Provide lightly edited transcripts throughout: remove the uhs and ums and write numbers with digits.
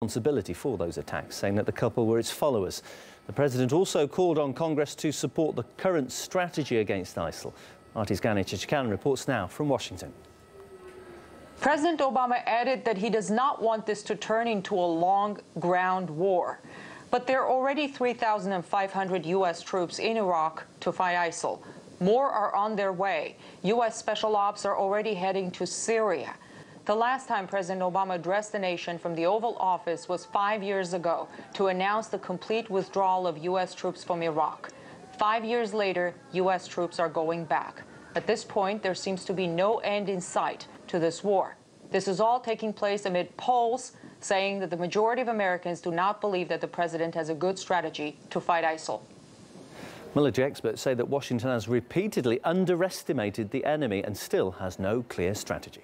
responsibility for those attacks, saying that the couple were its followers. The president also called on Congress to support the current strategy against ISIL. Artie's Gani Chichikan reports now from Washington. President Obama added that he does not want this to turn into a long ground war. But there are already 3,500 U.S. troops in Iraq to fight ISIL. More are on their way. U.S. special ops are already heading to Syria. The last time President Obama addressed the nation from the Oval Office was 5 years ago to announce the complete withdrawal of U.S. troops from Iraq. 5 years later, U.S. troops are going back. At this point, there seems to be no end in sight to this war. This is all taking place amid polls saying that the majority of Americans do not believe that the president has a good strategy to fight ISIL. Military experts say that Washington has repeatedly underestimated the enemy and still has no clear strategy.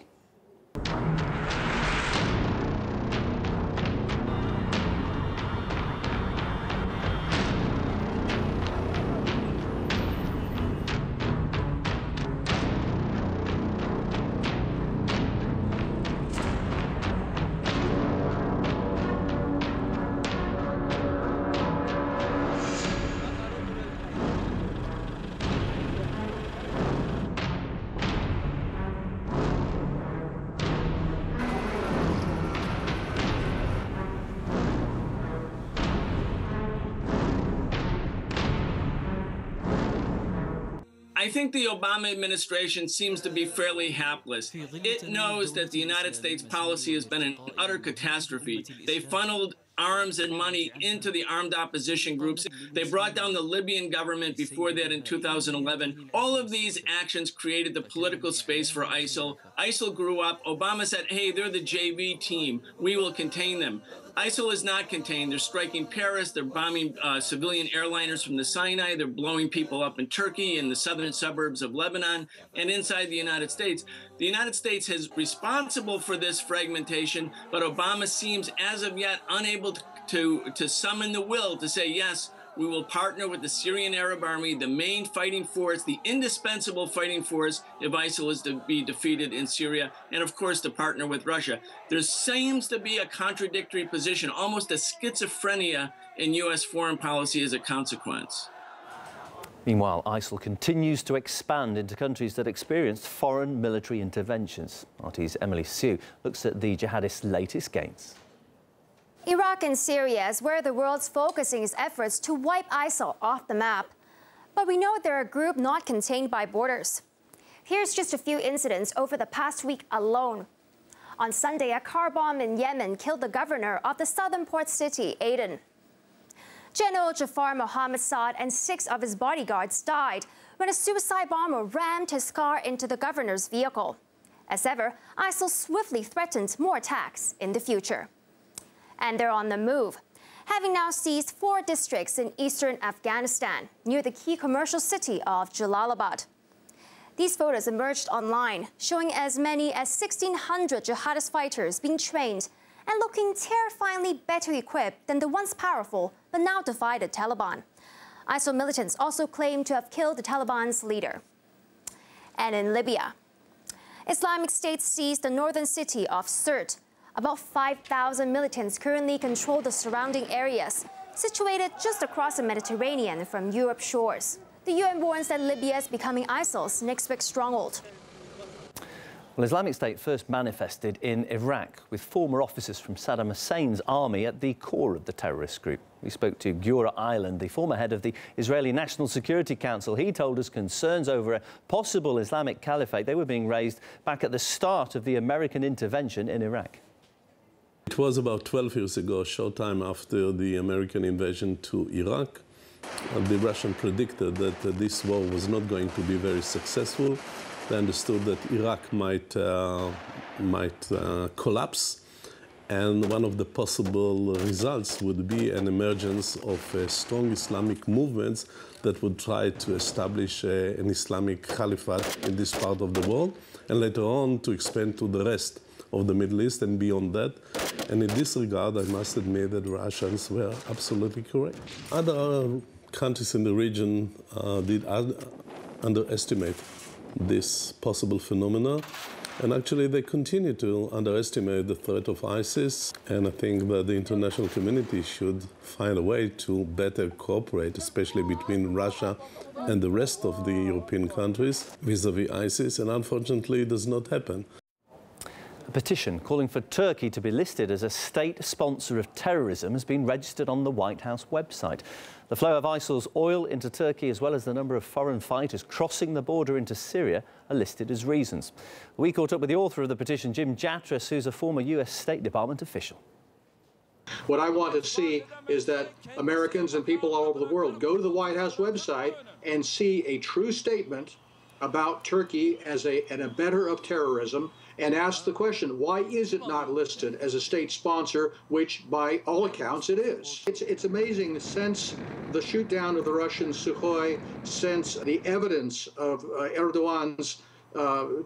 I think the Obama administration seems to be fairly hapless. It knows that the United States policy has been an utter catastrophe. They funneled arms and money into the armed opposition groups. They brought down the Libyan government before that in 2011. All of these actions created the political space for ISIL. ISIL grew up. Obama said, hey, they're the JV team. We will contain them. ISIL is not contained. They're striking Paris. They're bombing civilian airliners from the Sinai. They're blowing people up in Turkey, in the southern suburbs of Lebanon, and inside the United States. The United States is responsible for this fragmentation, but Obama seems, as of yet, unable to summon the will to say, yes, we will partner with the Syrian Arab Army, the main fighting force, the indispensable fighting force if ISIL is to be defeated in Syria, and of course to partner with Russia. There seems to be a contradictory position, almost a schizophrenia in U.S. foreign policy as a consequence. Meanwhile, ISIL continues to expand into countries that experienced foreign military interventions. RT's Emily Sue looks at the jihadists' latest gains. Iraq and Syria is where the world's focusing its efforts to wipe ISIL off the map. But we know they're a group not contained by borders. Here's just a few incidents over the past week alone. On Sunday, a car bomb in Yemen killed the governor of the southern port city, Aden. General Jafar Mohammed Saad and 6 of his bodyguards died when a suicide bomber rammed his car into the governor's vehicle. As ever, ISIL swiftly threatened more attacks in the future. And they're on the move, having now seized 4 districts in eastern Afghanistan, near the key commercial city of Jalalabad. These photos emerged online, showing as many as 1,600 jihadist fighters being trained and looking terrifyingly better equipped than the once powerful but now divided Taliban. ISIL militants also claim to have killed the Taliban's leader. And in Libya, Islamic State seized the northern city of Sirte. About 5,000 militants currently control the surrounding areas, situated just across the Mediterranean from Europe's shores. The UN warns that Libya is becoming ISIL's next big stronghold. Well, Islamic State first manifested in Iraq, with former officers from Saddam Hussein's army at the core of the terrorist group. We spoke to Gura Ireland, the former head of the Israeli National Security Council. He told us concerns over a possible Islamic caliphate, they were being raised back at the start of the American intervention in Iraq. It was about 12 years ago, a short time after the American invasion to Iraq. The Russians predicted that this war was not going to be very successful. They understood that Iraq might collapse, and one of the possible results would be an emergence of strong Islamic movements that would try to establish an Islamic caliphate in this part of the world, and later on to expand to the rest of the Middle East and beyond that. And in this regard, I must admit that the Russians were absolutely correct. Other countries in the region did underestimate this possible phenomena. And actually, they continue to underestimate the threat of ISIS. And I think that the international community should find a way to better cooperate, especially between Russia and the rest of the European countries vis-à-vis ISIS. And unfortunately, it does not happen. A petition calling for Turkey to be listed as a state sponsor of terrorism has been registered on the White House website. The flow of ISIL's oil into Turkey, as well as the number of foreign fighters crossing the border into Syria, are listed as reasons. We caught up with the author of the petition, Jim Jatras, who's a former US State Department official. What I want to see is that Americans and people all over the world go to the White House website and see a true statement about Turkey as an abettor of terrorism, and ask the question, why is it not listed as a state sponsor, which by all accounts it is? It's amazing, since the shoot down of the Russian Sukhoi, since the evidence of Erdogan's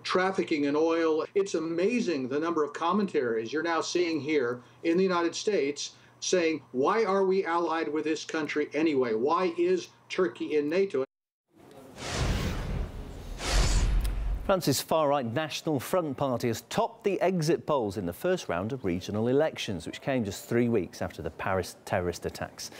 trafficking in oil, it's amazing the number of commentaries you're now seeing here in the United States saying, why are we allied with this country anyway? Why is Turkey in NATO? France's far-right National Front party has topped the exit polls in the first round of regional elections, which came just 3 weeks after the Paris terrorist attacks.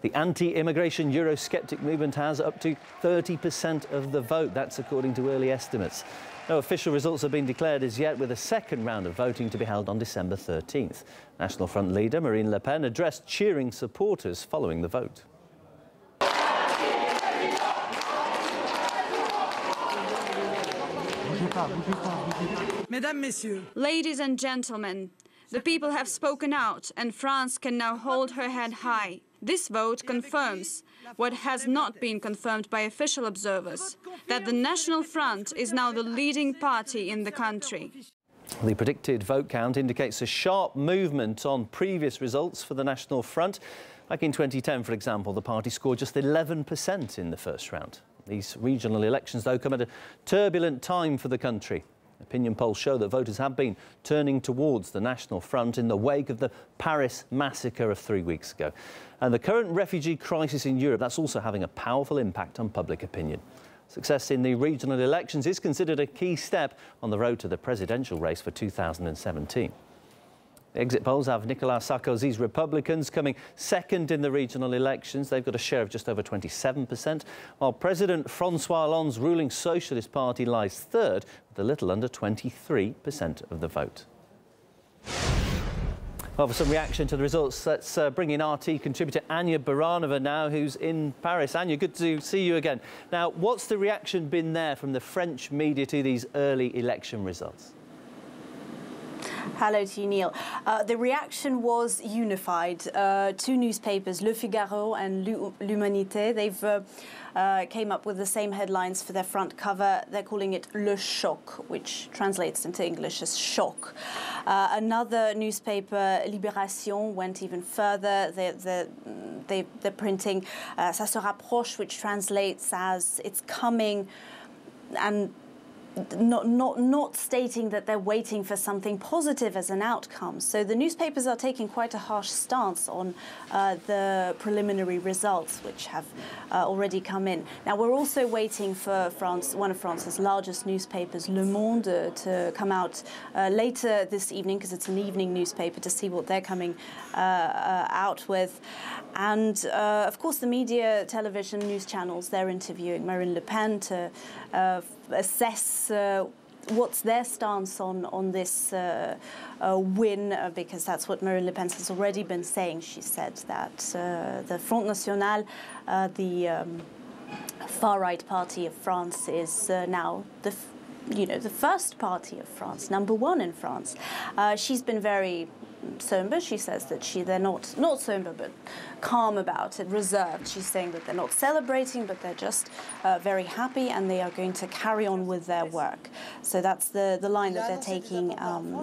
The anti-immigration Eurosceptic movement has up to 30% of the vote. That's according to early estimates. No official results have been declared as yet, with a second round of voting to be held on December 13th. National Front leader Marine Le Pen addressed cheering supporters following the vote. Ladies and gentlemen, the people have spoken out and France can now hold her head high. This vote confirms what has not been confirmed by official observers, that the National Front is now the leading party in the country. The predicted vote count indicates a sharp movement on previous results for the National Front. Back in 2010, for example, the party scored just 11% in the first round. These regional elections, though, come at a turbulent time for the country. Opinion polls show that voters have been turning towards the National Front in the wake of the Paris massacre of 3 weeks ago. And the current refugee crisis in Europe, that's also having a powerful impact on public opinion. Success in the regional elections is considered a key step on the road to the presidential race for 2017. The exit polls have Nicolas Sarkozy's Republicans coming second in the regional elections. They've got a share of just over 27%, while President François Hollande's ruling Socialist Party lies third with a little under 23% of the vote. Well, for some reaction to the results, let's bring in RT contributor Anya Baranova now, who's in Paris. Anya, good to see you again. Now, what's the reaction been there from the French media to these early election results? Hello to you, Neil. The reaction was unified. Two newspapers, Le Figaro and L'Humanité, they've came up with the same headlines for their front cover. They're calling it Le Choc, which translates into English as shock. Another newspaper, Libération, went even further. They're printing Ça se rapproche, which translates as it's coming, and not stating that they're waiting for something positive as an outcome. So the newspapers are taking quite a harsh stance on the preliminary results, which have already come in. Now, we're also waiting for one of France's largest newspapers, Le Monde, to come out later this evening, because it's an evening newspaper, to see what they're coming out with. And, of course, the media, television, news channels, they're interviewing Marine Le Pen to assess what's their stance on this win, because that's what Marine Le Pen has already been saying. She said that the Front National, the far-right party of France, is now the first party of France, number one in France. She's been very somber. She says that they're not somber, but calm about it, reserved. She's saying that they're not celebrating, but they're just very happy, and they are going to carry on with their work. So that's the line that they're taking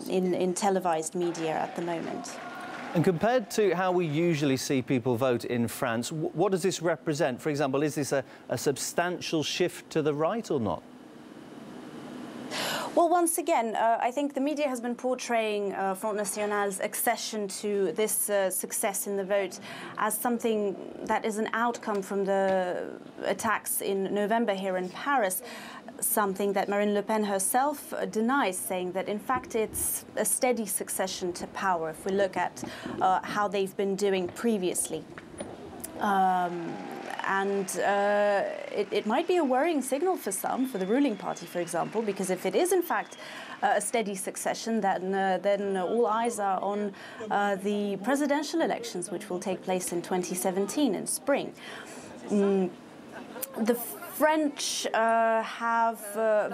in televised media at the moment. And compared to how we usually see people vote in France, what does this represent? For example, is this a substantial shift to the right or not? Well, once again, I think the media has been portraying Front National's accession to this success in the vote as something that is an outcome from the attacks in November here in Paris, something that Marine Le Pen herself denies, saying that, in fact, it's a steady succession to power if we look at how they've been doing previously. It might be a worrying signal for some, for the ruling party, for example, because if it is, in fact, a steady succession, then all eyes are on the presidential elections, which will take place in 2017 in spring. The French have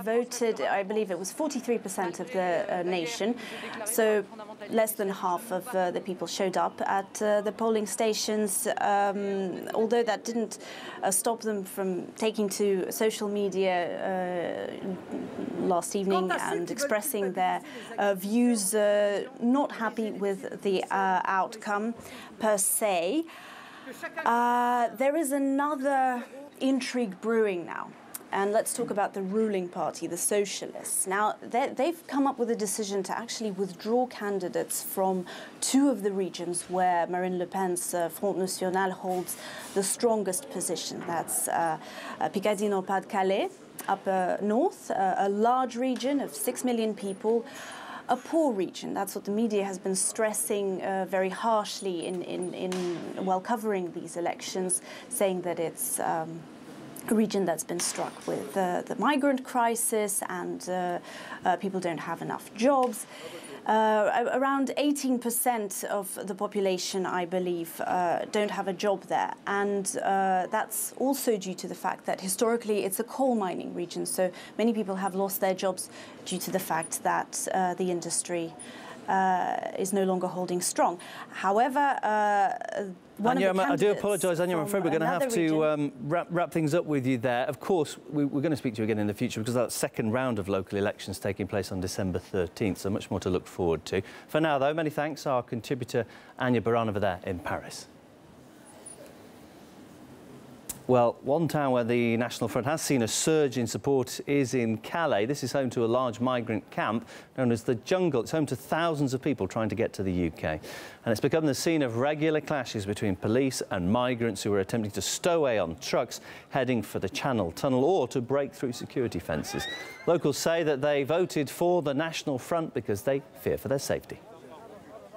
voted, I believe it was 43% of the nation, so less than half of the people showed up at the polling stations, although that didn't stop them from taking to social media last evening and expressing their views, not happy with the outcome per se. There is another intrigue brewing now. And let's talk about the ruling party, the Socialists. Now, they've come up with a decision to actually withdraw candidates from two of the regions where Marine Le Pen's Front National holds the strongest position. That's Picardie-Nord-Pas-de-Calais, up north, a large region of 6 million people. A poor region. That's what the media has been stressing very harshly while covering these elections, saying that it's a region that's been struck with the migrant crisis and people don't have enough jobs. Around 18% of the population, I believe, don't have a job there. And that's also due to the fact that historically it's a coal mining region. So many people have lost their jobs due to the fact that the industry is no longer holding strong. However, Anya, I do apologise, Anya. I'm afraid we're going to have to wrap things up with you there. Of course, we're going to speak to you again in the future because that second round of local elections taking place on December 13th, so much more to look forward to. For now, though, many thanks, our contributor Anya Baranova there in Paris. Well, one town where the National Front has seen a surge in support is in Calais. This is home to a large migrant camp known as the Jungle. It's home to thousands of people trying to get to the UK. And it's become the scene of regular clashes between police and migrants who are attempting to stow away on trucks heading for the Channel Tunnel or to break through security fences. Locals say that they voted for the National Front because they fear for their safety.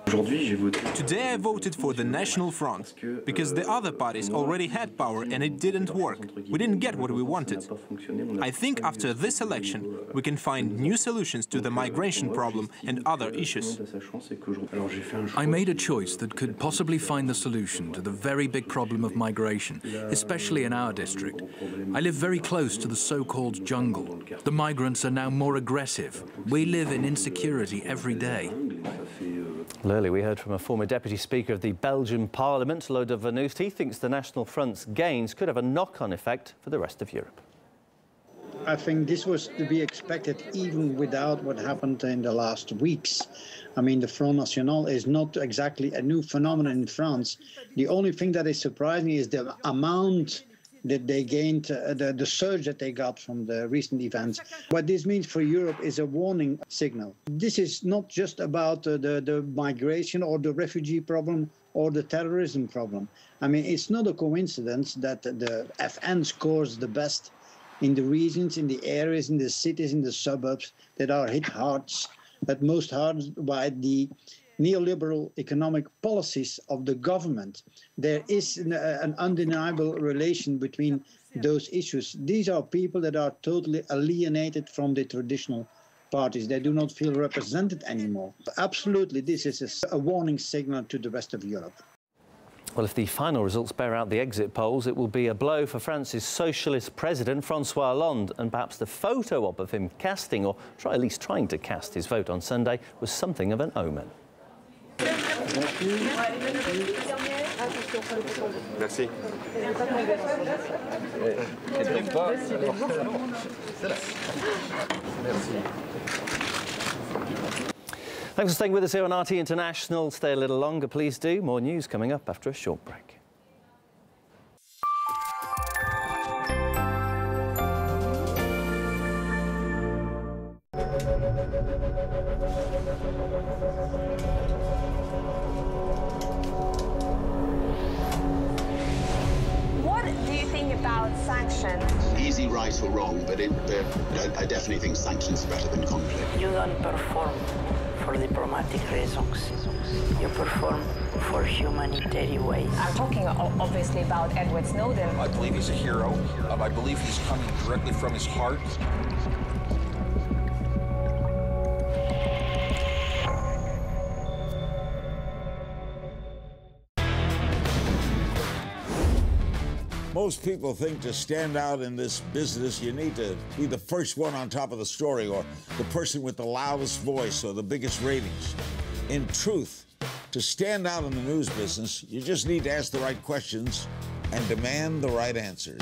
Today I voted for the National Front, because the other parties already had power and it didn't work. We didn't get what we wanted. I think after this election we can find new solutions to the migration problem and other issues. I made a choice that could possibly find the solution to the very big problem of migration, especially in our district. I live very close to the so-called jungle. The migrants are now more aggressive. We live in insecurity every day. Earlier we heard from a former Deputy Speaker of the Belgian Parliament, Lo de Vanoust. He thinks the National Front's gains could have a knock-on effect for the rest of Europe. I think this was to be expected even without what happened in the last weeks. I mean, the Front National is not exactly a new phenomenon in France. The only thing that is surprising is the amount that they gained, the surge that they got from the recent events. What this means for Europe is a warning signal. This is not just about the migration or the refugee problem or the terrorism problem. I mean, it's not a coincidence that the FN scores the best in the regions, in the areas, in the cities, in the suburbs that are hit most hard by the neoliberal economic policies of the government. There is an undeniable relation between those issues. These are people that are totally alienated from the traditional parties. They do not feel represented anymore. Absolutely, this is a warning signal to the rest of Europe. Well, if the final results bear out the exit polls, it will be a blow for France's socialist president, François Hollande, and perhaps the photo op of him casting, or at least trying to cast his vote on Sunday, was something of an omen. Merci. Thanks for staying with us here on RT International. Stay a little longer, please do. More news coming up after a short break. question. Easy right or wrong, but I definitely think sanctions are better than conflict. You don't perform for diplomatic reasons. You perform for humanitarian ways. I'm talking obviously about Edward Snowden. I believe he's a hero. I believe he's coming directly from his heart. Most people think to stand out in this business, you need to be the first one on top of the story or the person with the loudest voice or the biggest ratings. In truth, to stand out in the news business, you just need to ask the right questions and demand the right answers.